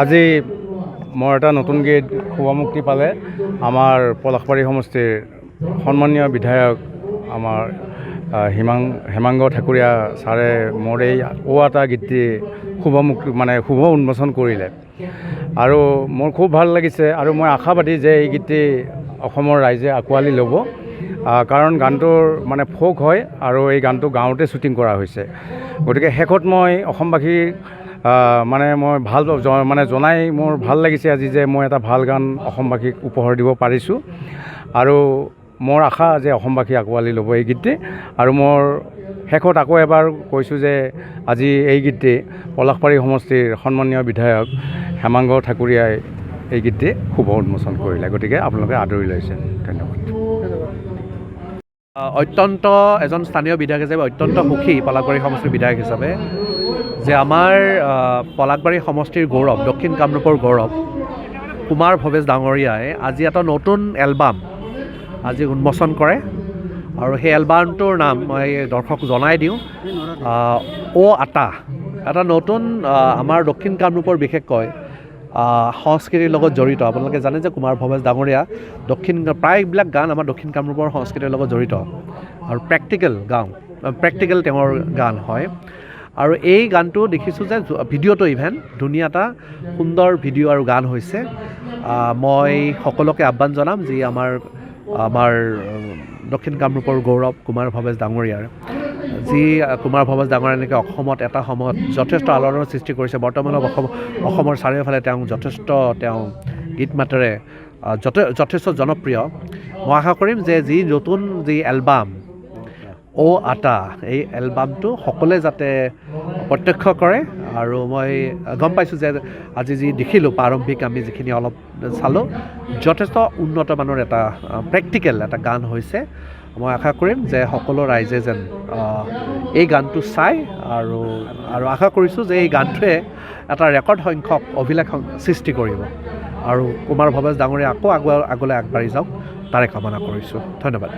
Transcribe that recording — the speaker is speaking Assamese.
আজি মোৰ এটা নতুন গীত শুভমুক্তি পালে আমাৰ পলাশবাৰী সমষ্টিৰ সন্মানীয় বিধায়ক আমাৰ হেমাংগ ঠাকুৰীয়া ছাৰে মোৰ এই এটা গীতটি শুভ উন্মোচন কৰিলে আৰু মোৰ খুব ভাল লাগিছে আৰু মই আশাবাদী যে এই গীতটি অসমৰ ৰাইজে আঁকোৱালি ল'ব কাৰণ গানটোৰ ফ'ক হয় আৰু এই গানটো গাঁৱতে শ্বুটিং কৰা হৈছে গতিকে শেষত মই অসমবাসীক মই ভাল জনাই মোৰ ভাল লাগিছে আজি যে মই এটা ভাল গান অসমবাসীক উপহাৰ দিব পাৰিছোঁ আৰু মোৰ আশা যে অসমবাসী আঁকোৱালি ল'ব এই গীতটি আৰু মোৰ শেষত আকৌ এবাৰ কৈছোঁ যে আজি এই গীতটি পলাশবাৰী সমষ্টিৰ সন্মানীয় বিধায়ক হেমাংগ ঠাকুৰীয়াই এই গীতটি শুভ উন্মোচন কৰিলে গতিকে আপোনালোকে আদৰি লৈছে ধন্যবাদ। অত্যন্ত এজন স্থানীয় বিধায়ক হিচাপে অত্যন্ত সুখী পলাশবাৰী সমষ্টিৰ বিধায়ক হিচাপে যে আমাৰ পলাশবাৰী সমষ্টিৰ গৌৰৱ দক্ষিণ কামৰূপৰ গৌৰৱ কুমাৰ ভৱেশ ডাঙৰীয়াই আজি এটা নতুন এলবাম আজি উন্মোচন কৰে আৰু সেই এলবামটোৰ নাম মই দৰ্শক জনাই দিওঁ আটা এটা নতুন আমাৰ দক্ষিণ কামৰূপৰ বিশেষকৈ সংস্কৃতিৰ লগত জড়িত আপোনালোকে জানে যে কুমাৰ ভৱেশ ডাঙৰীয়া প্ৰায়বিলাক গান আমাৰ দক্ষিণ কামৰূপৰ সংস্কৃতিৰ লগত জড়িত আৰু প্ৰেক্টিকেল তেওঁৰ গান হয় আৰু এই গানটো দেখিছোঁ যে ভিডিঅ'টো ইভেন ধুনীয়া এটা সুন্দৰ ভিডিঅ' আৰু গান হৈছে মই সকলোকে আহ্বান জনাম যি আমাৰ দক্ষিণ কামৰূপৰ গৌৰৱ কুমাৰ ভৱেশ ডাঙৰীয়াৰ যি কুমাৰ ভৱেশ ডাঙৰীয়া এনেকৈ অসমত এটা সময়ত যথেষ্ট আলোড়নৰ সৃষ্টি কৰিছে বৰ্তমানত অসমৰ চাৰিওফালে যথেষ্ট গীত মাতেৰে যথেষ্ট জনপ্ৰিয় মই আশা কৰিম যে নতুন এলবাম আটা এই এলবামটো সকলোৱে যাতে প্ৰত্যক্ষ কৰে আৰু মই গম পাইছোঁ যে আজি যি দেখিলোঁ প্ৰাৰম্ভিক আমি যিখিনি অলপ চালোঁ যথেষ্ট উন্নত মানৰ এটা প্ৰেক্টিকেল এটা গান হৈছে মই আশা কৰিম যে সকলো ৰাইজে যেন এই গানটো চায় আৰু আশা কৰিছোঁ যে এই গানটোৱে এটা ৰেকৰ্ড সংখ্যক অভিলেখ সৃষ্টি কৰিব আৰু কুমাৰ ভৱেশ ডাঙৰীয়া আকৌ আগলৈ আগবাঢ়ি যাওক তাৰে কামনা কৰিছোঁ ধন্যবাদ।